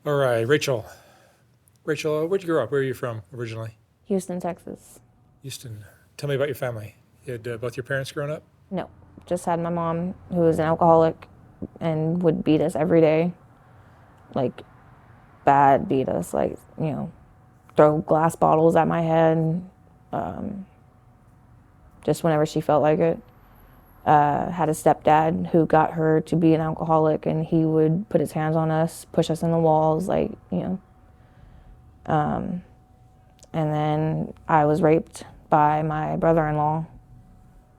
All right, Rachel. Rachel, where'd you grow up? Where are you from originally? Houston, Texas. Houston. Tell me about your family. You had both your parents growing up? No, just had my mom who was an alcoholic and would beat us every day. Like, bad beat us. Like, throw glass bottles at my head. Um, just whenever she felt like it. Had a stepdad who got her to be an alcoholic, and he would put his hands on us, push us in the walls, And then I was raped by my brother-in-law,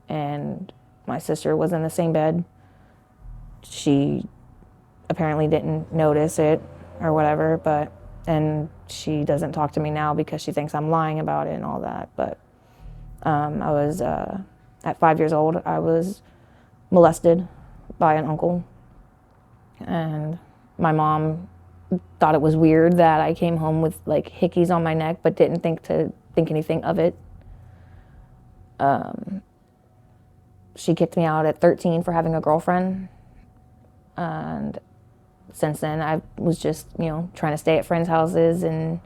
and my sister was in the same bed. She apparently didn't notice it or whatever, and she doesn't talk to me now because she thinks I'm lying about it and all that. But I was, at 5 years old, I was molested by an uncle, and my mom thought it was weird that I came home with like hickeys on my neck, but didn't think anything of it. She kicked me out at 13 for having a girlfriend, and since then I was just trying to stay at friends' houses and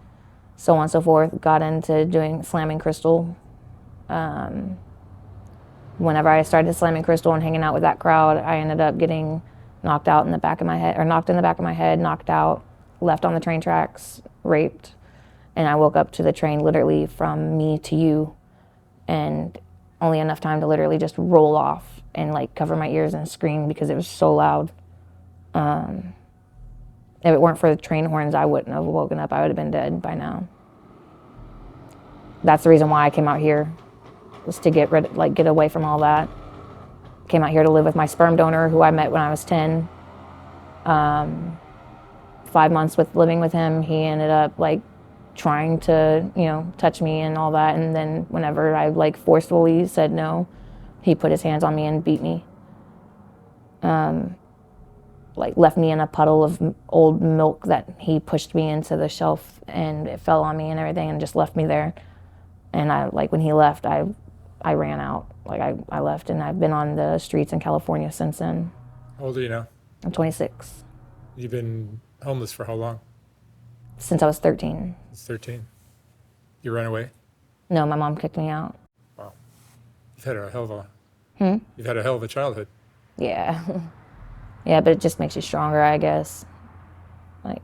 so on and so forth. Got into doing slamming crystal. Whenever I started slamming crystal and hanging out with that crowd, I ended up getting knocked out in the back of my head, or knocked in the back of my head, knocked out, left on the train tracks, raped, and I woke up to the train literally from me to you, and only enough time to literally just roll off and like cover my ears and scream because it was so loud. If it weren't for the train horns, I wouldn't have woken up. I would have been dead by now. That's the reason why I came out here, was to get away from all that. Came out here to live with my sperm donor, who I met when I was 10. 5 months with living with him, he ended up like trying to, touch me and all that. And then whenever I like forcefully said no, he put his hands on me and beat me. Like left me in a puddle of old milk that he pushed me into the shelf, and it fell on me and everything, and just left me there. And when he left, I ran out. Like I left, and I've been on the streets in California since then. How old are you now? I'm 26. You've been homeless for how long? Since I was 13. It's 13. You ran away? No, my mom kicked me out. Wow. You've had a hell of a Hmm? you've had a hell of a childhood. Yeah. Yeah, but it just makes you stronger, I guess. Like,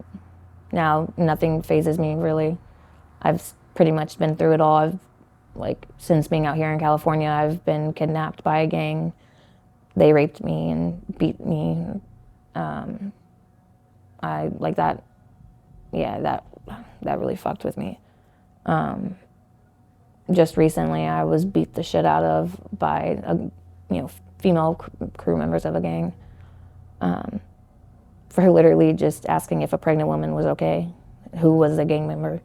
now nothing phases me really. I've pretty much been through it all. Since being out here in California, I've been kidnapped by a gang. They raped me and beat me. I like that. Yeah, that really fucked with me. Just recently, I was beat the shit out of by female crew members of a gang, for literally just asking if a pregnant woman was okay, who was a gang member.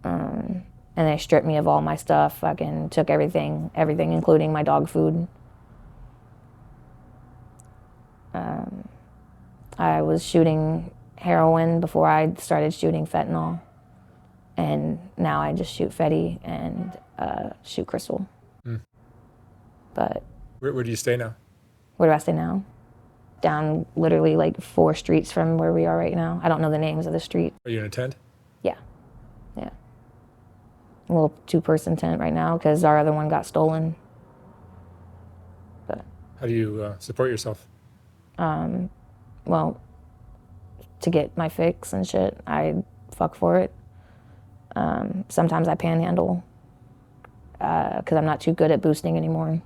And they stripped me of all my stuff. Fucking took everything, including my dog food. I was shooting heroin before I started shooting fentanyl, and now I just shoot Fetty and shoot crystal. Mm. But Where do you stay now? where do I stay now? Down literally like 4 streets from where we are right now. I don't know the names of the street. Are you in a tent? Yeah, yeah. A little 2-person tent right now because our other one got stolen. But How do you support yourself? well, to get my fix and shit, I fuck for it. Sometimes I panhandle because I'm not too good at boosting anymore.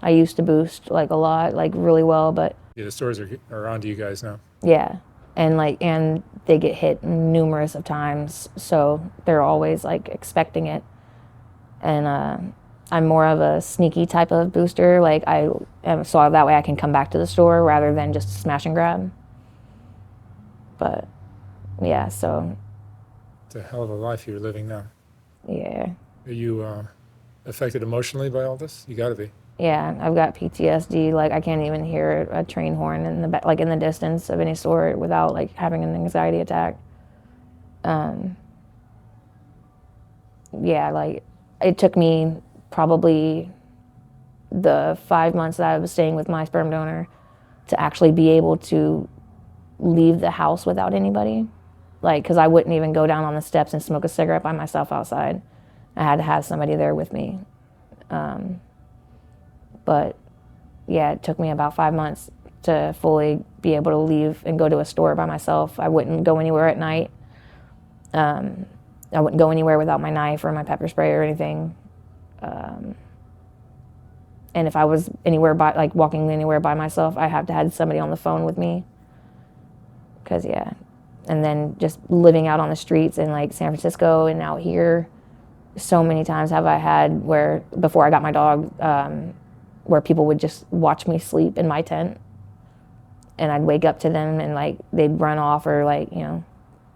I used to boost like a lot, like really well, but Yeah, the stores are onto you guys now. yeah. And they get hit numerous of times, so they're always like expecting it. And I'm more of a sneaky type of booster. So that way I can come back to the store rather than just smash and grab. But yeah, so It's a hell of a life you're living now. yeah. Are you affected emotionally by all this? You got to be. Yeah, I've got PTSD. Like I can't even hear a train horn in in the distance of any sort without like having an anxiety attack. Yeah, like it took me probably the 5 months that I was staying with my sperm donor to actually be able to leave the house without anybody. Like, because I wouldn't even go down on the steps and smoke a cigarette by myself outside. I had to have somebody there with me. But yeah, it took me about 5 months to fully be able to leave and go to a store by myself. I wouldn't go anywhere at night. I wouldn't go anywhere without my knife or my pepper spray or anything. And if I was anywhere like walking anywhere by myself, I have to have somebody on the phone with me. Cause yeah. And then just living out on the streets in like San Francisco and out here, so many times have I had where, before I got my dog, where people would just watch me sleep in my tent, and I'd wake up to them and like they'd run off, or like, you know,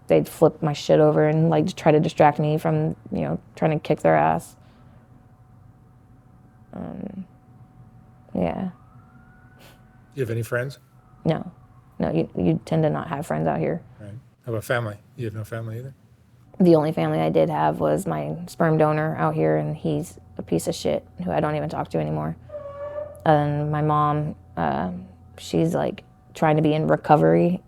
they'd flip my shit over and like try to distract me from, you know, trying to kick their ass. Yeah. Do you have any friends? No, you tend to not have friends out here. Right. How about family? You have no family either? The only family I did have was my sperm donor out here, and he's a piece of shit who I don't even talk to anymore. And my mom, she's like trying to be in recovery.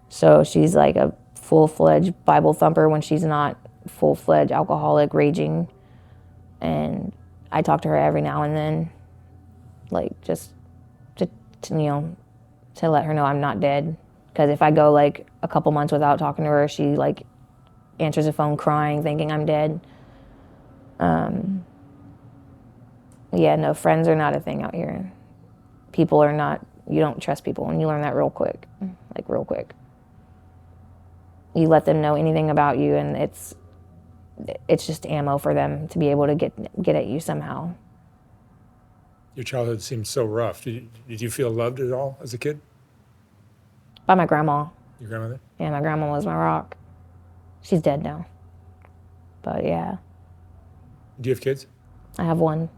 So she's like a full-fledged Bible thumper when she's not full-fledged alcoholic raging. And I talk to her every now and then, like just to you know, to let her know I'm not dead. Because if I go like a couple months without talking to her, she like answers the phone crying, thinking I'm dead. Yeah, no, friends are not a thing out here. People are not, you don't trust people, and you learn that real quick, like real quick. You let them know anything about you, and it's just ammo for them to be able to get at you somehow. Your childhood seemed so rough. Did you feel loved at all as a kid? By my grandma. Your grandmother? Yeah, my grandma was my rock. She's dead now. But yeah. Do you have kids? I have one.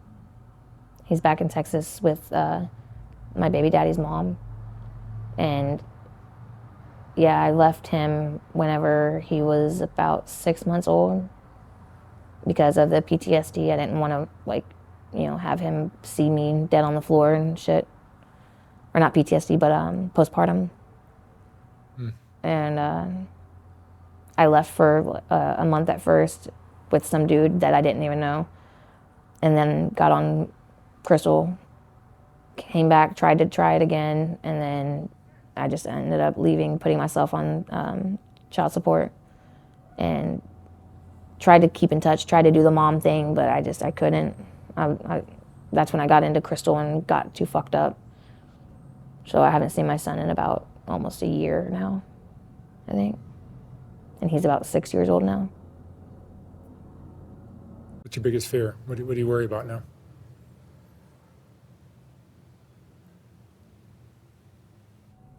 He's back in Texas with my baby daddy's mom. And yeah, I left him whenever he was about 6 months old because of the PTSD. I didn't want to, like, you know, have him see me dead on the floor and shit. Or not PTSD, but postpartum. And I left for a month at first with some dude that I didn't even know. And then got on Crystal, came back, tried to try it again, and then I just ended up leaving, putting myself on child support, and tried to keep in touch, tried to do the mom thing, but I couldn't. That's when I got into Crystal and got too fucked up. So I haven't seen my son in about almost a year now, I think. And he's about 6 years old now. What's your biggest fear? What do you worry about now?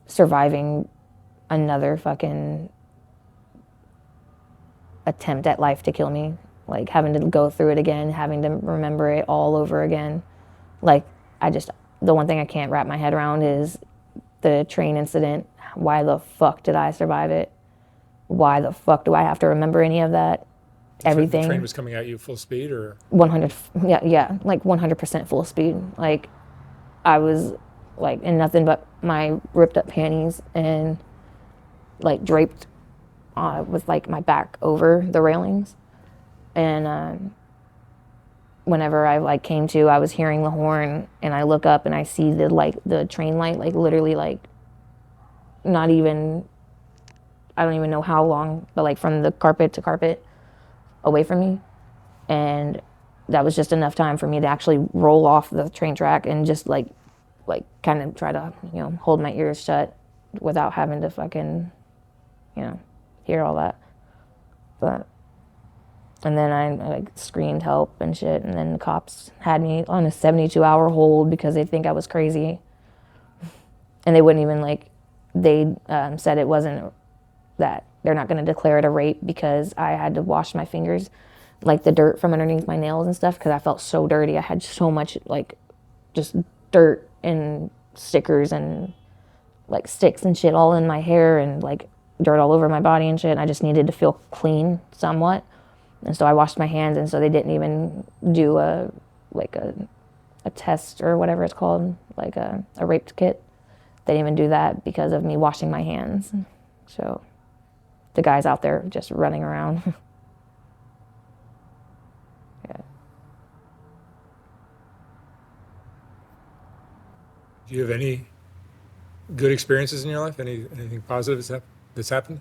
Surviving another fucking attempt at life to kill me. Like having to go through it again, having to remember it all over again. Like the one thing I can't wrap my head around is the train incident. Why the fuck did I survive it? Why the fuck do I have to remember any of that? Everything. The train was coming at you full speed, or 100, yeah, like 100% full speed. Like I was like in nothing but my ripped up panties and like draped with like my back over the railings. And whenever I like came to, I was hearing the horn, and I look up and I see the train light, like literally like not even, I don't even know how long, but like from the carpet to carpet away from me. And that was just enough time for me to actually roll off the train track and just like kind of try to, you know, hold my ears shut without having to fucking, you know, hear all that. But, and then I like screamed help and shit, and then the cops had me on a 72-hour hold because they think I was crazy. And they wouldn't even they said it wasn't, that they're not going to declare it a rape because I had to wash my fingers, like the dirt from underneath my nails and stuff, because I felt so dirty. I had so much like just dirt and stickers and like sticks and shit all in my hair, and like dirt all over my body and shit. And I just needed to feel clean somewhat. And so I washed my hands, and so they didn't even do a test or whatever it's called, like a rape kit. They didn't even do that because of me washing my hands. So the guy's out there just running around. Yeah. Do you have any good experiences in your life? Anything positive that's happened?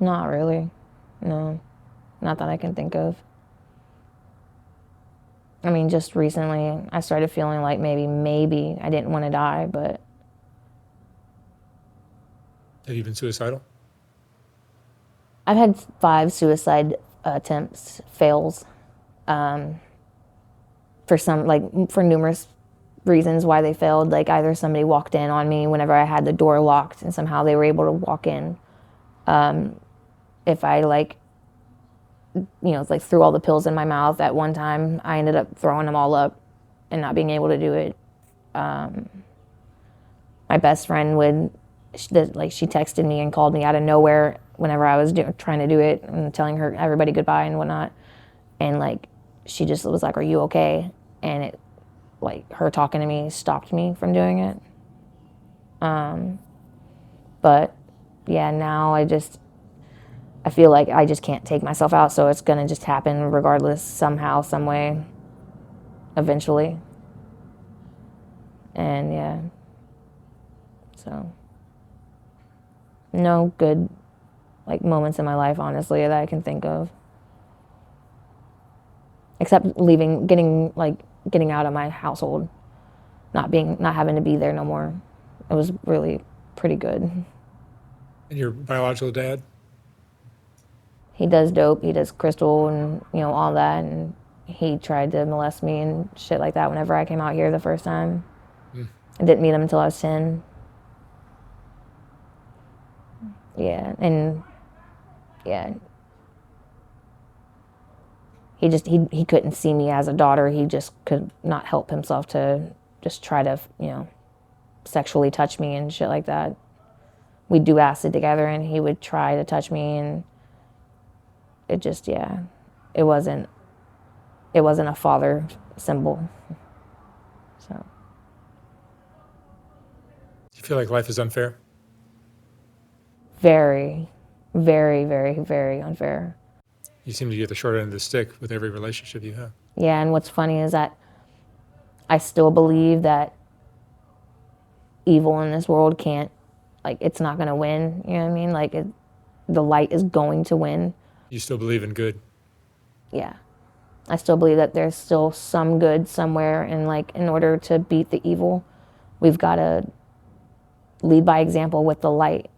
Not really. No, not that I can think of. I mean, just recently I started feeling like maybe I didn't want to die, but Have you been suicidal? I've had 5 suicide attempts, fails, for numerous reasons why they failed. Like either somebody walked in on me whenever I had the door locked and somehow they were able to walk in. If I threw all the pills in my mouth at one time, I ended up throwing them all up and not being able to do it. My best friend she texted me and called me out of nowhere whenever I was trying to do it and telling her everybody goodbye and whatnot. And she just was like, "Are you okay?" And it, her talking to me stopped me from doing it. But yeah, now I feel like I just can't take myself out, so it's gonna just happen regardless, somehow, some way, eventually. And yeah, so no good moments in my life, honestly, that I can think of, except getting out of my household, not having to be there no more. It was really pretty good. And your biological dad? He does dope, he does crystal and all that, and he tried to molest me and shit like that whenever I came out here the first time. I didn't meet him until I was 10. Yeah, and yeah. He couldn't see me as a daughter. He just could not help himself to just try to, sexually touch me and shit like that. We'd do acid together and he would try to touch me, and it just, yeah, it wasn't a father symbol. So. Do you feel like life is unfair? Very, very, very, very unfair. You seem to get the short end of the stick with every relationship you have. Yeah, and what's funny is that I still believe that evil in this world can't, it's not going to win. You know what I mean? The light is going to win. You still believe in good? Yeah. I still believe that there's still some good somewhere, and in order to beat the evil, we've got to lead by example with the light.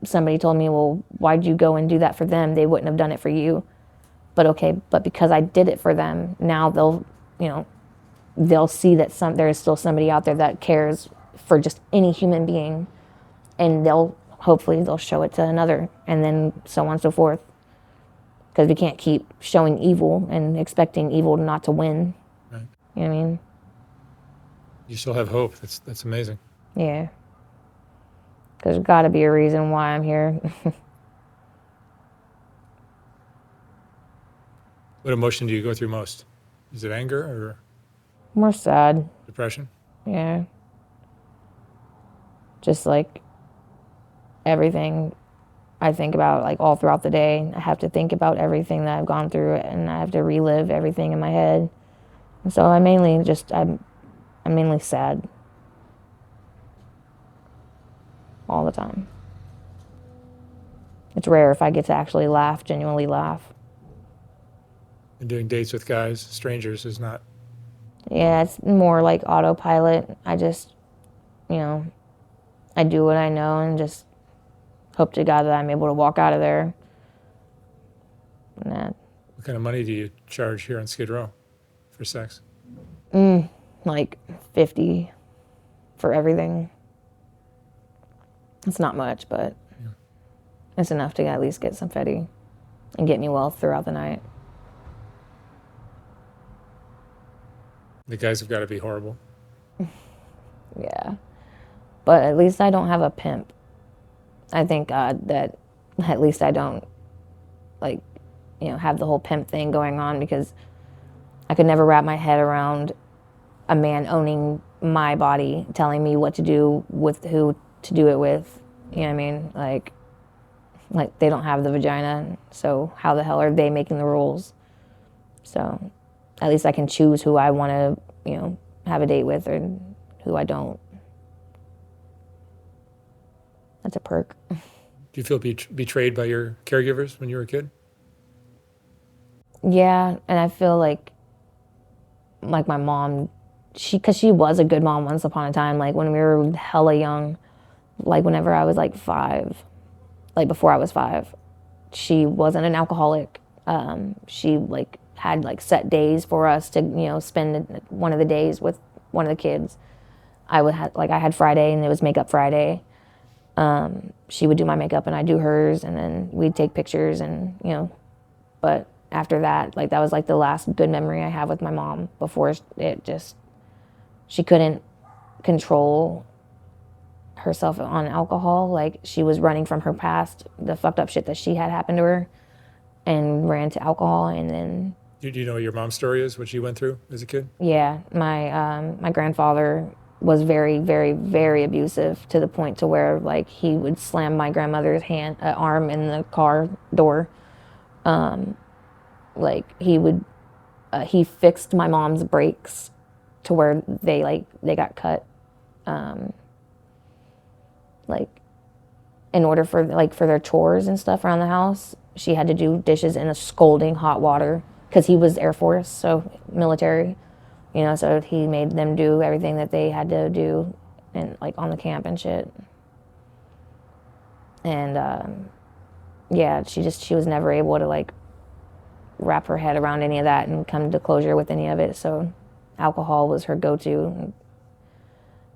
Somebody told me, well, why'd you go and do that for them? They wouldn't have done it for you. But okay, but because I did it for them, now they'll see that there is still somebody out there that cares for just any human being, and hopefully they'll show it to another, and then so on and so forth. Because we can't keep showing evil and expecting evil not to win. Right. You know what I mean? You still have hope. That's amazing. Yeah. Because there's got to be a reason why I'm here. What emotion do you go through most? Is it anger or More sad. depression? Yeah. Just everything I think about all throughout the day. I have to think about everything that I've gone through, and I have to relive everything in my head. And so I'm mainly sad. All the time. It's rare if I get to actually genuinely laugh. And doing dates with guys, strangers, is not. Yeah, it's more like autopilot. I just, I do what I know and just hope to God that I'm able to walk out of there. What kind of money do you charge here on Skid Row for sex? 50 for everything. It's not much, but it's enough to at least get some fetty and get me well throughout the night. The guys have got to be horrible. Yeah. But at least I don't have a pimp. I thank God that at least I don't, have the whole pimp thing going on, because I could never wrap my head around a man owning my body, telling me what to do with who to do it with. You know what I mean? Like they don't have the vagina, so how the hell are they making the rules? So at least I can choose who I want to, have a date with or who I don't. That's a perk. Do you feel betrayed by your caregivers when you were a kid? Yeah, and I feel like my mom, because she was a good mom once upon a time, like when we were hella young, like whenever I was like 5, like before I was 5, she wasn't an alcoholic. She like had like set days for us to, spend one of the days with one of the kids. I had Friday and it was makeup Friday. She would do my makeup and I'd do hers, and then we'd take pictures and, but after that, like that was like the last good memory I have with my mom before she couldn't control herself on alcohol. Like she was running from her past, the fucked up shit that she had happened to her, and ran to alcohol. And then Do you know what your mom's story is, what she went through as a kid? yeah, my grandfather was very, very, very abusive, to the point to where like he would slam my grandmother's arm in the car door. Like he fixed my mom's brakes to where they got cut. Like in order for their chores and stuff around the house, she had to do dishes in a scalding hot water because he was Air Force, so military, so he made them do everything that they had to do and like on the camp and shit. And yeah, she was never able to like wrap her head around any of that and come to closure with any of it. So alcohol was her go-to,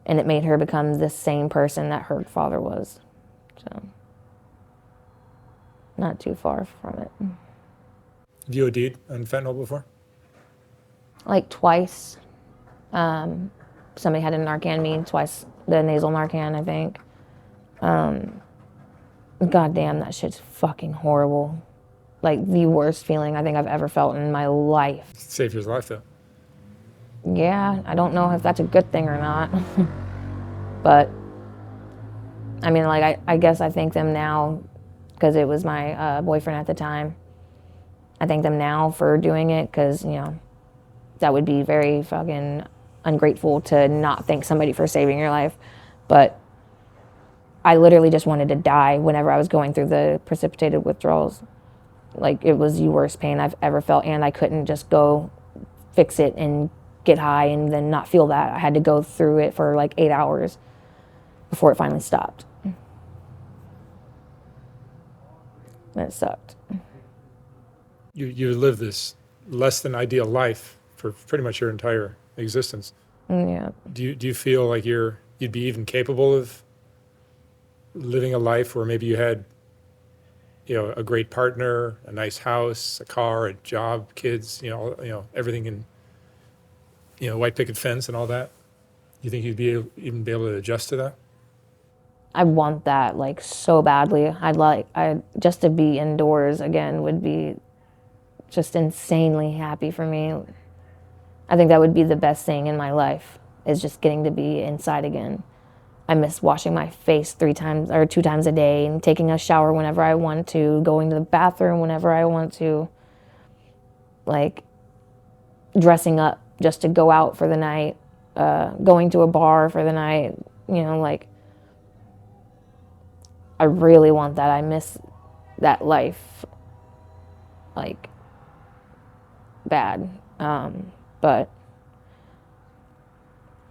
and it made her become the same person that her father was. So not too far from it. Have you OD'd on fentanyl before? Like twice. Somebody had to Narcan me twice, the nasal Narcan, I think. God damn, that shit's fucking horrible. Like the worst feeling I think I've ever felt in my life. Saved his life, though. Yeah, I don't know if that's a good thing or not. But I mean, like I guess I thank them now because it was my boyfriend at the time. I thank them now for doing it because, that would be very fucking ungrateful to not thank somebody for saving your life. But I literally just wanted to die whenever I was going through the precipitated withdrawals. Like it was the worst pain I've ever felt, and I couldn't just go fix it and get high and then not feel that. I had to go through it for like 8 hours before it finally stopped. And it sucked. You lived this less than ideal life for pretty much your entire existence. Yeah. Do you feel like you'd be even capable of living a life where maybe you had, a great partner, a nice house, a car, a job, kids, everything in, white picket fence and all that? You think even be able to adjust to that? I want that like so badly. I just to be indoors again would be just insanely happy for me. I think that would be the best thing in my life, is just getting to be inside again. I miss washing my face 3 times or 2 times a day and taking a shower whenever I want to, going to the bathroom whenever I want to, like dressing up just to go out for the night, going to a bar for the night, like I really want that. I miss that life, like bad. But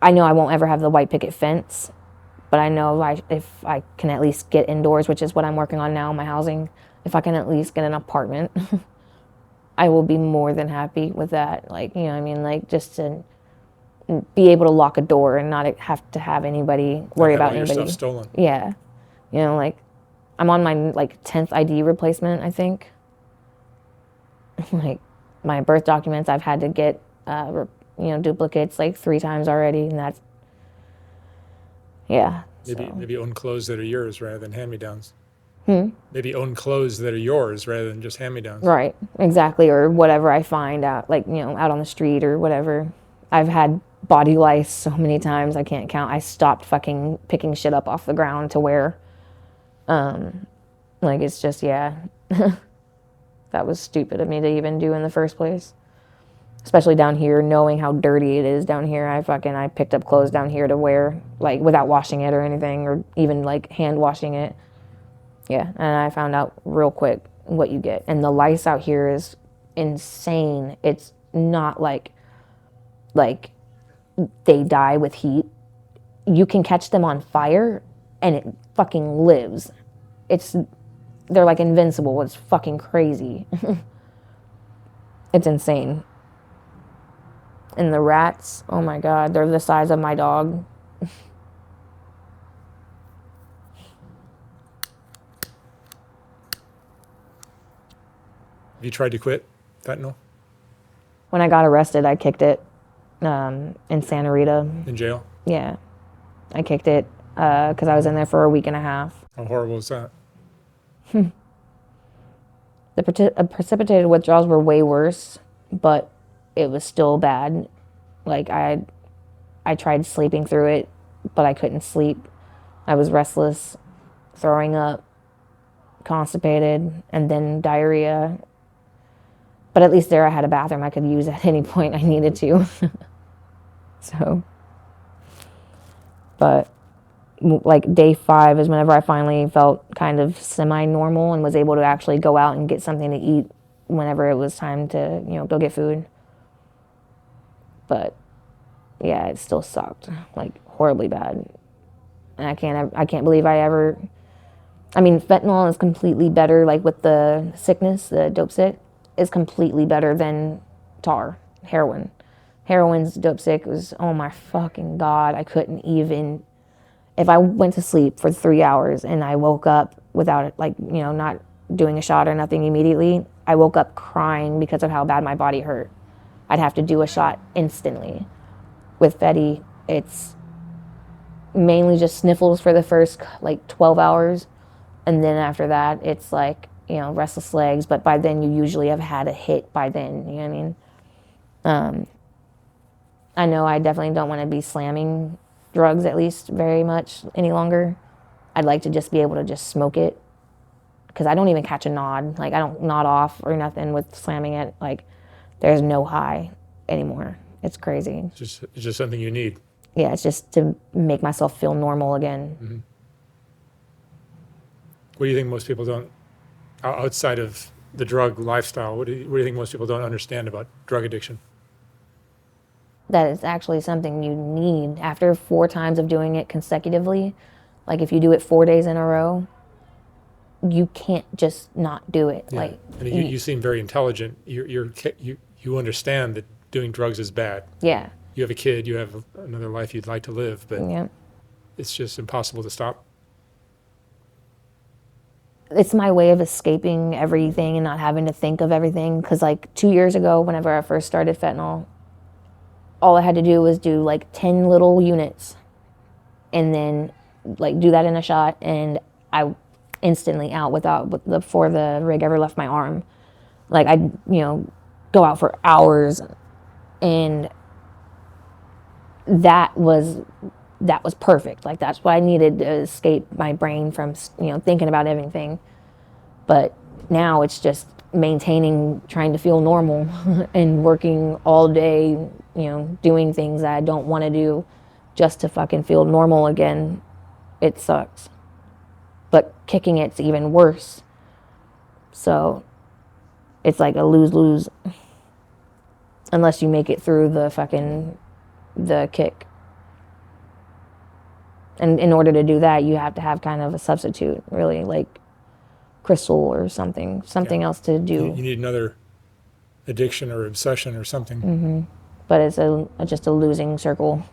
I know I won't ever have the white picket fence. But I know if I can at least get indoors, which is what I'm working on now, my housing, if I can at least get an apartment, I will be more than happy with that. Like, what I mean? Like, just to be able to lock a door and not have to have anybody worry about all anybody. your stuff stolen. Yeah. Like, I'm on my, 10th ID replacement, I think. Like, my birth documents, I've had to get, duplicates 3 times already, and that's, yeah. Maybe own clothes that are yours rather than hand-me-downs. Maybe own clothes that are yours rather than just hand-me-downs. Right, exactly, or whatever I find out, out on the street or whatever. I've had body lice so many times I can't count. I stopped fucking picking shit up off the ground to wear. Like, it's just, yeah. That was stupid of me to even do in the first place. Especially down here, knowing how dirty it is down here. I picked up clothes down here to wear, like, without washing it or anything, or even, like, hand washing it. Yeah, and I found out real quick what you get. And the lice out here is insane. It's not like they die with heat. You can catch them on fire and it fucking lives. They're like invincible. It's fucking crazy. It's insane. And the rats, oh my God, they're the size of my dog. Have you tried to quit fentanyl When I got arrested, I kicked it in Santa Rita. in jail? Yeah, I kicked it because I was in there for a week and a half. How horrible is that? The precipitated withdrawals were way worse, but it was still bad. Like, I tried sleeping through it, but I couldn't sleep. I was restless, throwing up, constipated, and then diarrhea. But at least there I had a bathroom I could use at any point I needed to. So, but like day 5 is whenever I finally felt kind of semi-normal and was able to actually go out and get something to eat whenever it was time to, go get food. But yeah, it still sucked, like horribly bad. And I can't believe fentanyl is completely better, like with the sickness, the dope sick, is completely better than heroin. Heroin's dope sick was, oh my fucking God, I couldn't even, if I went to sleep for 3 hours and I woke up without it, like, not doing a shot or nothing immediately, I woke up crying because of how bad my body hurt. I'd have to do a shot instantly. With Fetty, it's mainly just sniffles for the first, like, 12 hours. And then after that, it's like, restless legs. But by then, you usually have had a hit by then. You know what I mean? I know I definitely don't want to be slamming drugs, at least very much any longer. I'd like to just be able to just smoke it. Because I don't even catch a nod. Like, I don't nod off or nothing with slamming it. Like, there's no high anymore. It's crazy. It's just something you need. Yeah, it's just to make myself feel normal again. Mm-hmm. What do you think most people don't, outside of the drug lifestyle, what do you think most people don't understand about drug addiction? That it's actually something you need. After 4 times of doing it consecutively, like if you do it 4 days in a row, you can't just not do it. Yeah. Like, and you seem very intelligent. You understand that doing drugs is bad. Yeah. You have a kid, you have another life you'd like to live, but Yeah. it's just impossible to stop. It's my way of escaping everything and not having to think of everything. Because like 2 years ago, whenever I first started fentanyl, all I had to do was do like 10 little units and then like do that in a shot, and I instantly out before the rig ever left my arm. Like, I'd, go out for hours, and that was perfect. Like, that's what I needed to escape my brain from, thinking about everything. But now it's just maintaining, trying to feel normal and working all day, doing things that I don't want to do just to fucking feel normal again. It sucks. But kicking it's even worse. So it's like a lose-lose unless you make it through the kick. And in order to do that, you have to have kind of a substitute, really, like crystal or something else to do. You need another addiction or obsession or something. Mm-hmm. But it's just a losing circle.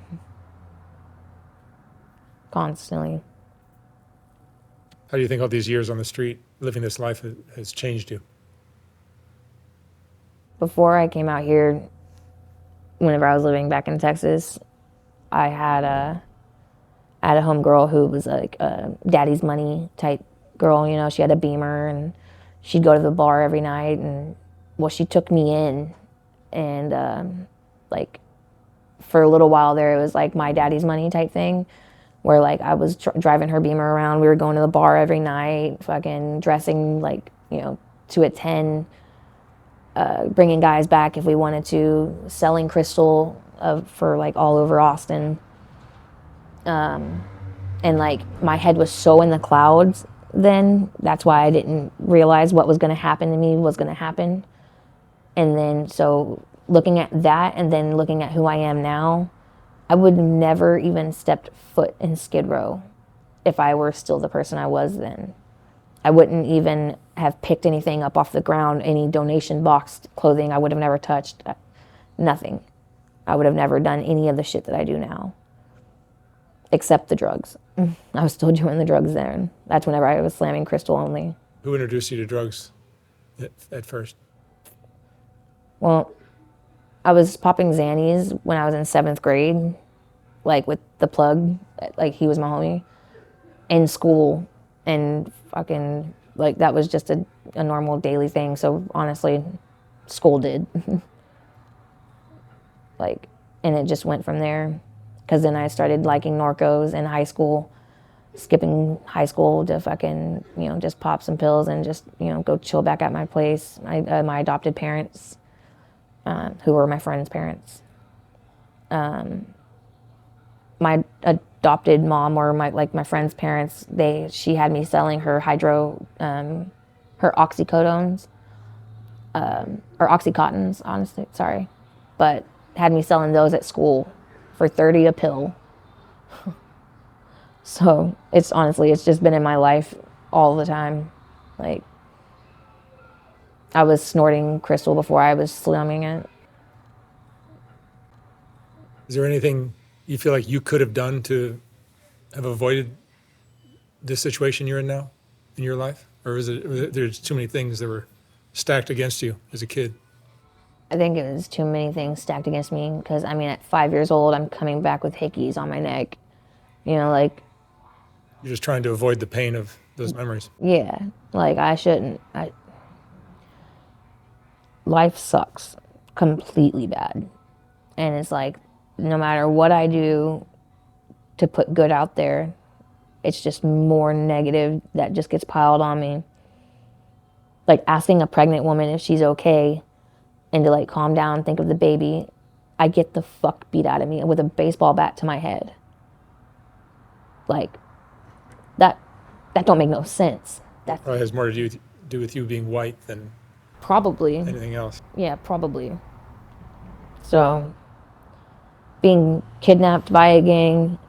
Constantly. How do you think all these years on the street, living this life, has changed you? Before I came out here, whenever I was living back in Texas, I had a homegirl who was like a daddy's money type girl. She had a Beamer, and she'd go to the bar every night. And she took me in, and like for a little while there, it was like my daddy's money type thing, where like I was driving her Beamer around. We were going to the bar every night, fucking dressing like, to a 10, bringing guys back if we wanted to, selling crystal for like all over Austin. And like my head was so in the clouds then. That's why I didn't realize what was going to happen to me was going to happen. And then so looking at that and then looking at who I am now, I would never even stepped foot in Skid Row if I were still the person I was then. I wouldn't even have picked anything up off the ground, any donation boxed clothing I would have never touched, nothing. I would have never done any of the shit that I do now, except the drugs. I was still doing the drugs then. That's whenever I was slamming crystal only. Who introduced you to drugs at first? Well, I was popping Xannies when I was in 7th grade, like with the plug, like he was my homie, in school, and fucking, like that was just a normal daily thing. So honestly, school did. Like, and it just went from there. Because then I started liking Norcos in high school, skipping high school to fucking, just pop some pills and just, go chill back at my place. My adopted parents, who were my friend's parents. My adopted mom or my friend's parents, she had me selling her her oxycodones, or oxycontins, honestly, sorry, but had me selling those at school for 30 a pill. So it's just been in my life all the time. Like, I was snorting crystal before I was slumming it. Is there anything you feel like you could have done to have avoided this situation you're in now in your life? Or is it there's too many things that were stacked against you as a kid? I think it was too many things stacked against me because, at 5 years old, I'm coming back with hickeys on my neck. Like... You're just trying to avoid the pain of those memories. Yeah, like I shouldn't. Life sucks completely bad. And it's like, no matter what I do to put good out there, it's just more negative that just gets piled on me. Like asking a pregnant woman if she's okay and to like calm down, think of the baby, I get the fuck beat out of me with a baseball bat to my head. Like, that don't make no sense. That probably has more to do with you being white than probably anything else. Yeah, probably. So, being kidnapped by a gang,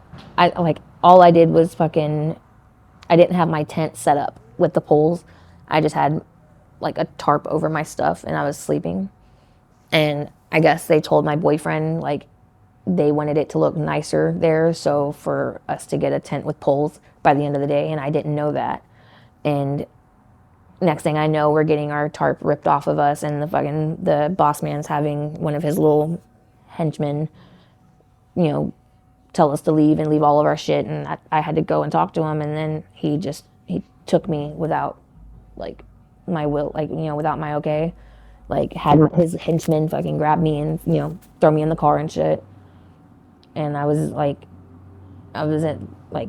all I did was I didn't have my tent set up with the poles. I just had like a tarp over my stuff and I was sleeping. And I guess they told my boyfriend like they wanted it to look nicer there, so for us to get a tent with poles by the end of the day, and I didn't know that. And next thing I know, we're getting our tarp ripped off of us, and the boss man's having one of his little henchmen, tell us to leave and leave all of our shit, and I had to go and talk to him, and then he took me without like my will, without my okay. Like, had his henchmen fucking grab me and, throw me in the car and shit. And I was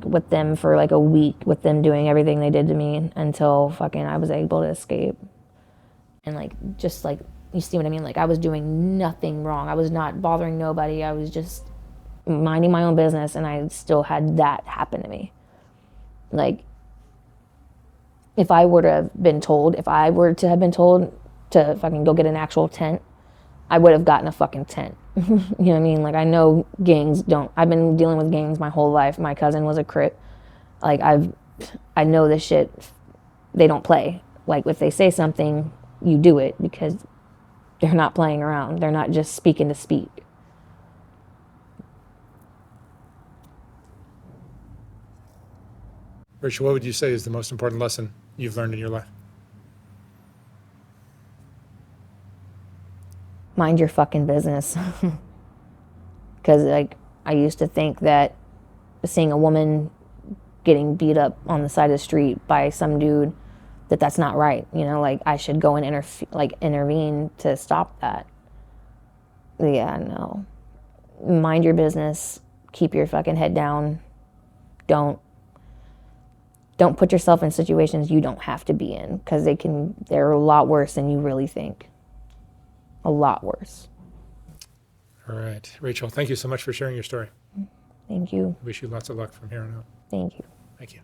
with them for like a week, with them doing everything they did to me until I was able to escape. And just you see what I mean? Like, I was doing nothing wrong. I was not bothering nobody. I was just minding my own business, and I still had that happen to me. Like, if I were to have been told to fucking go get an actual tent, I would have gotten a fucking tent. You know what I mean? Like, I know gangs don't. I've been dealing with gangs my whole life. My cousin was a Crip. Like, I know this shit. They don't play. Like, if they say something, you do it because they're not playing around. They're not just speaking to speak. Rachel, what would you say is the most important lesson you've learned in your life? Mind your fucking business. Because, I used to think that seeing a woman getting beat up on the side of the street by some dude, that's not right. I should go and intervene to stop that. Yeah, no. mind your business, keep your fucking head down. Don't put yourself in situations you don't have to be in, because they're a lot worse than you really think. A lot worse. All right. Rachel, thank you so much for sharing your story. Thank you. Wish you lots of luck from here on out. Thank you. Thank you.